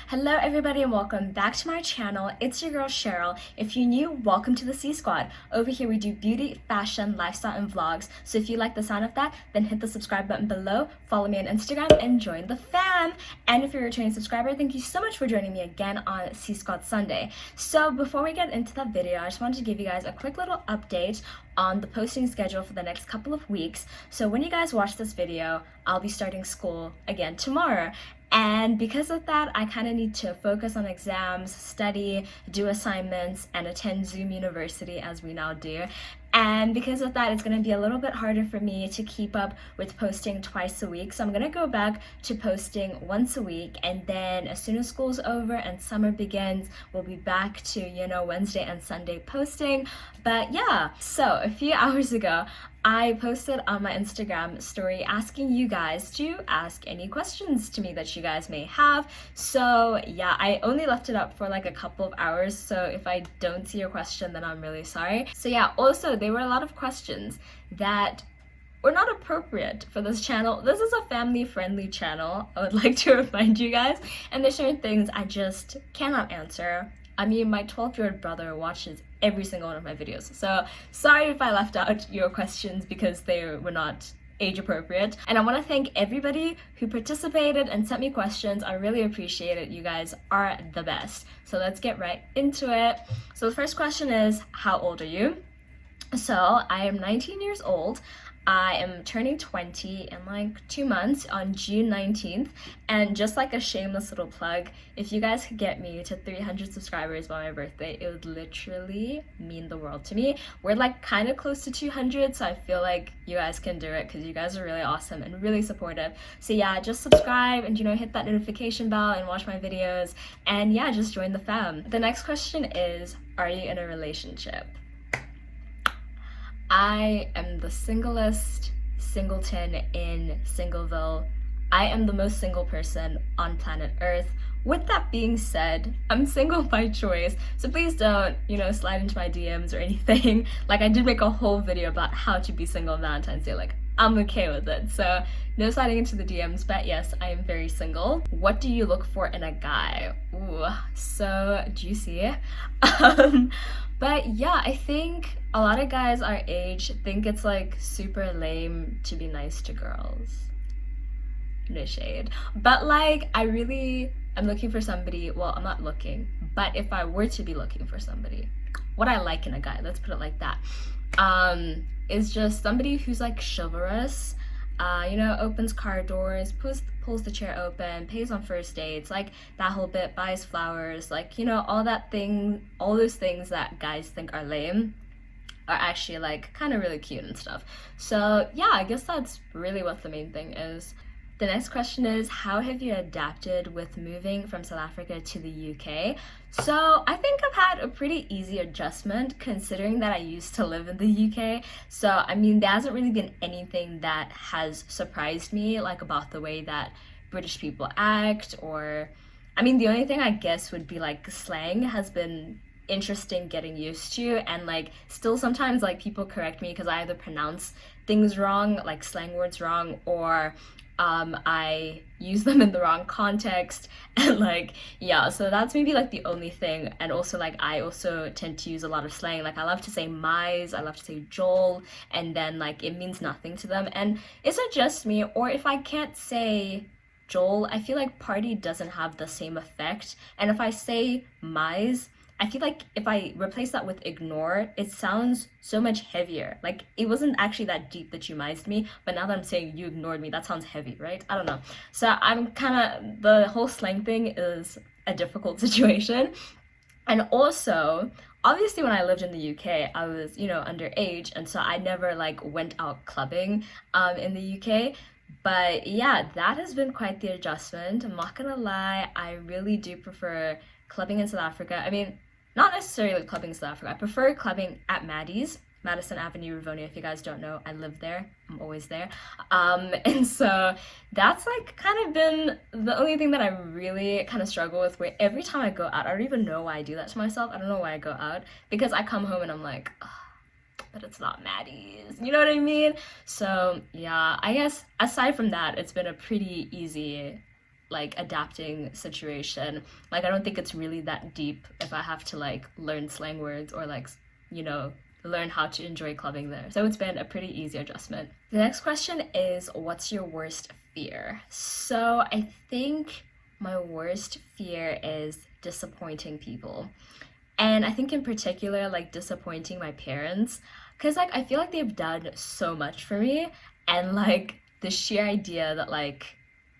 Hello everybody and welcome back to my channel. It's your girl Cheryl. If you're new, welcome to the C Squad. Over here we do beauty, fashion, lifestyle, and vlogs. So if you like the sound of that, then hit the subscribe button below, follow me on Instagram, and join the fam. And if you're a returning subscriber, thank you so much for joining me again on C Squad Sunday. So before we get into that video, I just wanted to give you guys a quick little update on the posting schedule for the next couple of weeks. So when you guys watch this video, I'll be starting school again tomorrow. And because of that, I kind of need to focus on exams, study, do assignments, and attend Zoom University as we now do. And because of that, it's going to be a little bit harder for me to keep up with posting twice a week. So I'm going to go back to posting once a week. And then as soon as school's over and summer begins, we'll be back to, Wednesday and Sunday posting. But yeah, so a few hours ago, I posted on my Instagram story asking you guys to ask any questions to me that you guys may have. So yeah, I only left it up for like a couple of hours. So if I don't see your question, then I'm really sorry. So yeah, also there were a lot of questions that were not appropriate for this channel. This is a family-friendly channel, I would like to remind you guys. And there's certain things I just cannot answer. I mean, my 12-year-old brother watches every single one of my videos. So sorry if I left out your questions because they were not age appropriate. And I want to thank everybody who participated and sent me questions. I really appreciate it. You guys are the best. So let's get right into it. So the first question is, how old are you? So I am 19 years old. I am turning 20 in like 2 months on June 19th. And just like a shameless little plug, if you guys could get me to 300 subscribers by my birthday, it would literally mean the world to me. We're like kind of close to 200, so I feel like you guys can do it because you guys are really awesome and really supportive. So yeah, just subscribe and hit that notification bell and watch my videos. And yeah, just join the fam. The next question is, are you in a relationship? I am the singlest singleton in Singleville. I am the most single person on planet Earth. With that being said, I'm single by choice, so please don't, slide into my DMs or anything. Like, I did make a whole video about how to be single on Valentine's Day. Like, I'm okay with it, so no sliding into the DMs, but yes, I am very single. What do you look for in a guy? Ooh, so juicy. But yeah, I think a lot of guys our age think it's like super lame to be nice to girls. No shade. But like, I'm looking for somebody, well, I'm not looking, but if I were to be looking for somebody, what I like in a guy, let's put it like that, is just somebody who's like chivalrous, opens car doors, pulls the chair open, pays on first dates, like that whole bit, buys flowers, like, all those things that guys think are lame are actually like kind of really cute and stuff. So yeah, I guess that's really what the main thing is. The next question is, how have you adapted with moving from South Africa to the UK? So I think I've had a pretty easy adjustment considering that I used to live in the UK. So I mean, there hasn't really been anything that has surprised me, like about the way that British people act, or I mean, the only thing I guess would be like slang has been interesting getting used to, and like still sometimes like people correct me because I either pronounce things wrong, like slang words wrong, or I use them in the wrong context, and like, yeah, so that's maybe like the only thing. And also like, I also tend to use a lot of slang. Like, I love to say mize, I love to say youll, and then like it means nothing to them. And is it just me, or if I can't say youll, I feel like party doesn't have the same effect. And if I say mize, I feel like if I replace that with ignore, it sounds so much heavier. Like, it wasn't actually that deep that you mised me, but now that I'm saying you ignored me, that sounds heavy, right? I don't know. So I'm the whole slang thing is a difficult situation. And also, obviously when I lived in the UK, I was, underage, and so I never like went out clubbing in the UK. But yeah, that has been quite the adjustment. I'm not gonna lie, I really do prefer clubbing in South Africa. I mean, not necessarily clubbing in South Africa. I prefer clubbing at Maddie's, Madison Avenue, Rivonia. If you guys don't know, I live there. I'm always there. And so that's like kind of been the only thing that I really kind of struggle with, where every time I go out, I don't even know why I do that to myself. I don't know why I go out, because I come home and I'm like, oh, but it's not Maddie's. You know what I mean? So yeah, I guess aside from that, it's been a pretty easy like adapting situation. Like I don't think it's really that deep if I have to like learn slang words or like, you know, learn how to enjoy clubbing there. So it's been a pretty easy adjustment. The next question is, what's your worst fear? So I think my worst fear is disappointing people. And I think in particular, like disappointing my parents. Because like I feel like they've done so much for me. And like the sheer idea that like,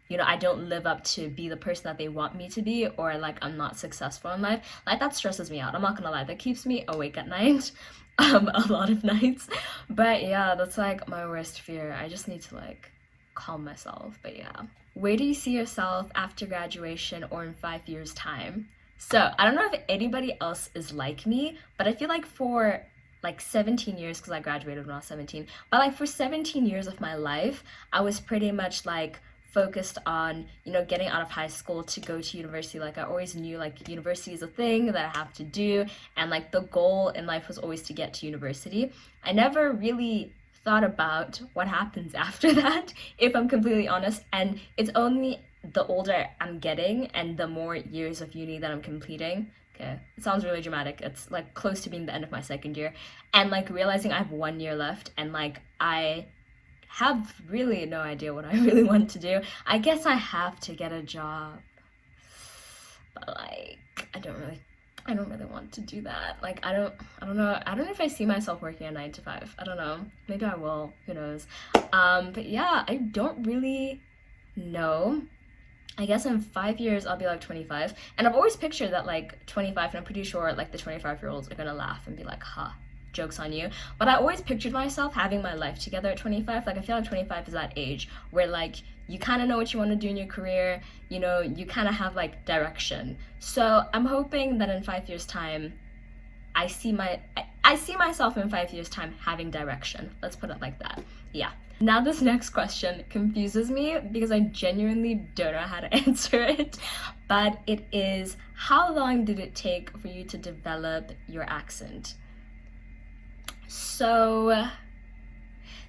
you know, I don't live up to be the person that they want me to be, or like I'm not successful in life, like that stresses me out. I'm not gonna lie, that keeps me awake at night. A lot of nights. But yeah, that's like my worst fear. I just need to like calm myself. But yeah. Where do you see yourself after graduation or in 5 years' time? So I don't know if anybody else is like me, but I feel like for like 17 years, because I graduated when I was 17, but like for 17 years of my life, I was pretty much like focused on, you know, getting out of high school to go to university. Like I always knew like university is a thing that I have to do, and like the goal in life was always to get to university. I never really thought about what happens after that, if I'm completely honest, and it's only the older I'm getting and the more years of uni that I'm completing. Okay, it sounds really dramatic. It's like close to being the end of my second year, and like realizing I have 1 year left, and like I have really no idea what I really want to do. I guess I have to get a job, but like I don't really want to do that. Like I don't know if I see myself working a 9 to 5. I don't know, maybe I will, who knows. But yeah, I don't really know. I guess in 5 years I'll be like 25, and I've always pictured that like 25, and I'm pretty sure like the 25-year-olds are gonna laugh and be like, ha, joke's on you. But I always pictured myself having my life together at 25. Like I feel like 25 is that age where like you kind of know what you want to do in your career, you know, you kind of have like direction. So I'm hoping that in 5 years' time I see myself in 5 years' time having direction. Let's put it like that. Yeah. Now this next question confuses me because I genuinely don't know how to answer it, but it is, how long did it take for you to develop your accent? So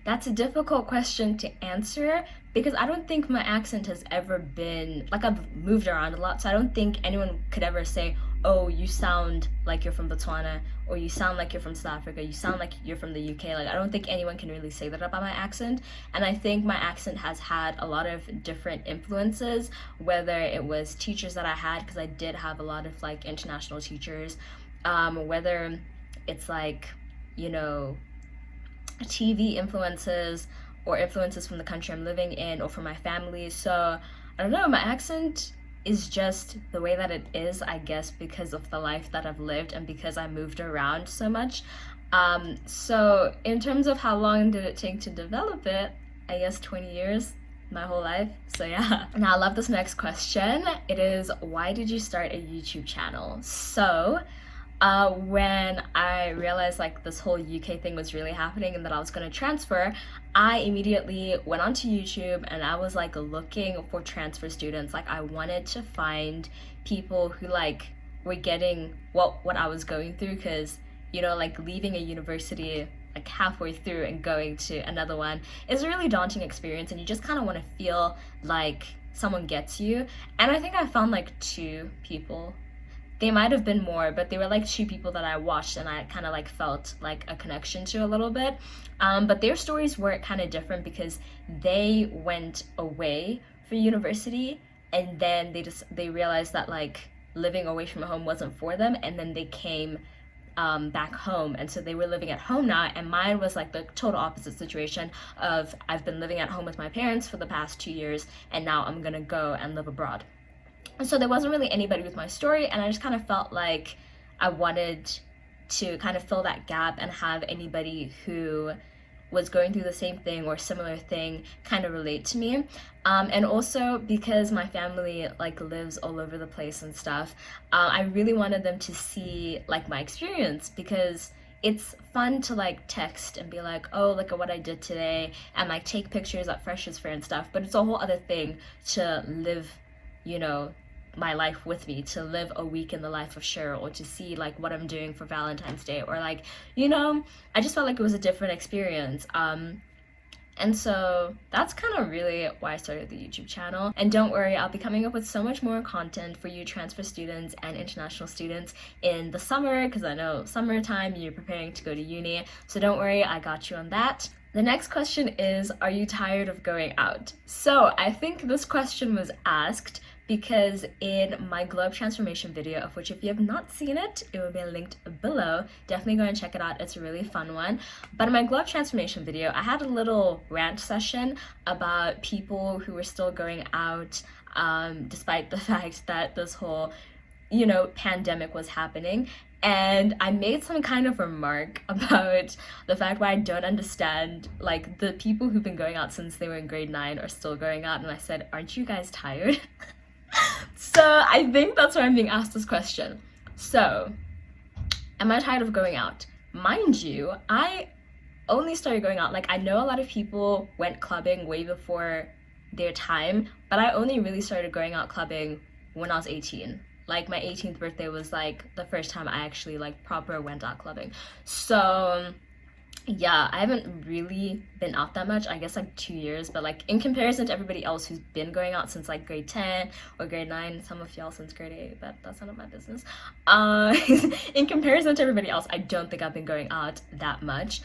that's a difficult question to answer because I don't think my accent has ever been, like I've moved around a lot, so I don't think anyone could ever say, oh, you sound like you're from Botswana, or you sound like you're from South Africa, you sound like you're from the UK. Like I don't think anyone can really say that about my accent. And I think my accent has had a lot of different influences, whether it was teachers that I had, because I did have a lot of like international teachers, whether it's like, you know, TV influences or influences from the country I'm living in or from my family. So I don't know, my accent is just the way that it is, I guess, because of the life that I've lived and because I moved around so much. So in terms of how long did it take to develop it, I guess 20 years, my whole life. So yeah. Now I love this next question. It is, why did you start a YouTube channel? So when I realized like this whole UK thing was really happening and that I was going to transfer, I immediately went onto YouTube and I was like looking for transfer students. Like I wanted to find people who like were getting what I was going through, because you know, like leaving a university like halfway through and going to another one is a really daunting experience, and you just kind of want to feel like someone gets you. And I think I found like 2 people. They might have been more, but they were like 2 people that I watched and I kind of like felt like a connection to a little bit. But their stories were kind of different because they went away for university, and then they realized that like living away from home wasn't for them, and then they came back home, and so they were living at home now. And mine was like the total opposite situation of, I've been living at home with my parents for the past 2 years, and now I'm gonna go and live abroad. So there wasn't really anybody with my story, and I just kind of felt like I wanted to kind of fill that gap and have anybody who was going through the same thing or similar thing kind of relate to me. And also because my family like lives all over the place and stuff, I really wanted them to see like my experience, because it's fun to like text and be like, oh, look at what I did today, and like take pictures at Freshers Fair and stuff, but it's a whole other thing to live, you know, my life with me, to live a week in the life of Cheryl, or to see like what I'm doing for Valentine's Day, or like, you know, I just felt like it was a different experience. And And so that's kind of really why I started the YouTube channel. And don't worry, I'll be coming up with so much more content for you transfer students and international students in the summer, because I know summertime, you're preparing to go to uni. So don't worry, I got you on that. The next question is, are you tired of going out? So I think this question was asked because in my globe transformation video, of which if you have not seen it, it will be linked below. Definitely go and check it out. It's a really fun one. But in my globe transformation video, I had a little rant session about people who were still going out despite the fact that this whole, pandemic was happening. And I made some kind of remark about the fact why I don't understand, like, the people who've been going out since they were in grade 9 are still going out. And I said, aren't you guys tired? So I think that's why I'm being asked this question. So, am I tired of going out? Mind you, I only started going out, like, I know a lot of people went clubbing way before their time, but I only really started going out clubbing when I was 18. Like, my 18th birthday was like the first time I actually like proper went out clubbing. So yeah, I haven't really been out that much, I guess like 2 years, but like in comparison to everybody else who's been going out since like grade 10 or grade 9, some of y'all since grade 8, but that's none of my business. In comparison to everybody else, I don't think I've been going out that much.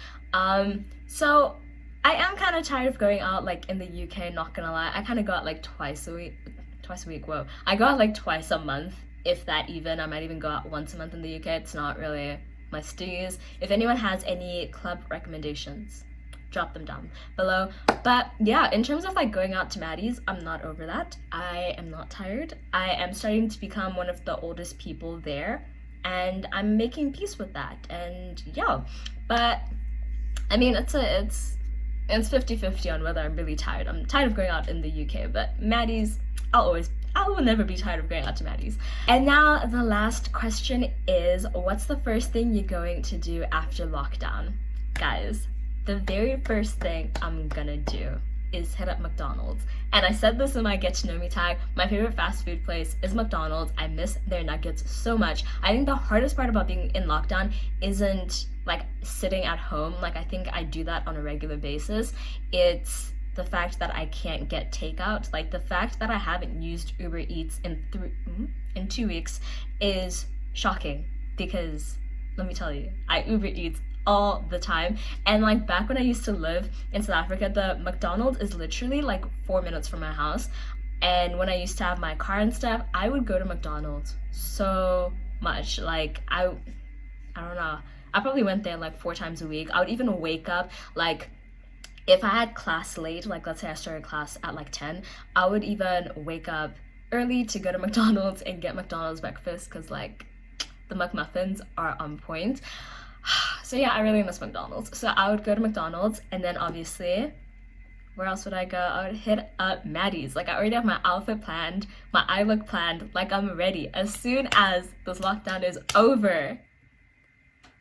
So I am kind of tired of going out, like in the UK, not gonna lie. I kind of go out like twice a week, whoa. I go out like twice a month, if that even. I might even go out once a month in the UK. It's not really my steez. If anyone has any club recommendations, drop them down below. But yeah, in terms of like going out to Maddie's, I'm not over that. I am not tired. I am starting to become one of the oldest people there, and I'm making peace with that. And yeah, but I mean, it's 50-50 on whether I'm really tired. I'm tired of going out in the UK, but Maddie's, I will never be tired of going out to Maddie's. And now the last question is, what's the first thing you're going to do after lockdown? Guys, the very first thing I'm gonna do is hit up McDonald's. And I said this in my get to know me tag, my favorite fast food place is McDonald's. I miss their nuggets so much. I think the hardest part about being in lockdown isn't like sitting at home. Like, I think I do that on a regular basis. It's the fact that I can't get takeout. Like, the fact that I haven't used Uber Eats in 2 weeks is shocking, because let me tell you, I Uber Eats all the time. And like back when I used to live in South Africa, the McDonald's is literally like 4 minutes from my house. And when I used to have my car and stuff, I would go to McDonald's so much. Like, I don't know, I probably went there like 4 times a week. I would even wake up, like, if I had class late, like let's say I started class at like 10, I would even wake up early to go to McDonald's and get McDonald's breakfast, because like the McMuffins are on point. So yeah, I really miss McDonald's. So I would go to McDonald's, and then obviously, where else would I go? I would hit up Maddie's. Like, I already have my outfit planned, my eye look planned, like I'm ready. As soon as this lockdown is over,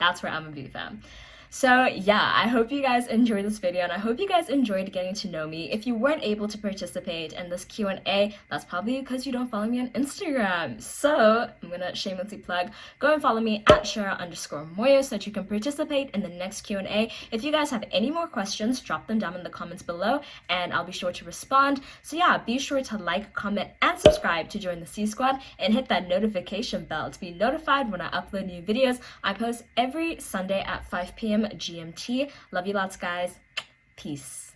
that's where I'm gonna be, fam. So yeah, I hope you guys enjoyed this video, and I hope you guys enjoyed getting to know me. If you weren't able to participate in this Q&A, that's probably because you don't follow me on Instagram. So I'm gonna shamelessly plug, go and follow me at Cheryl_Moyo so that you can participate in the next Q&A. If you guys have any more questions, drop them down in the comments below, and I'll be sure to respond. So yeah, be sure to like, comment, and subscribe to join the C Squad, and hit that notification bell to be notified when I upload new videos. I post every Sunday at 5 p.m. GMT. Love you lots, guys. Peace.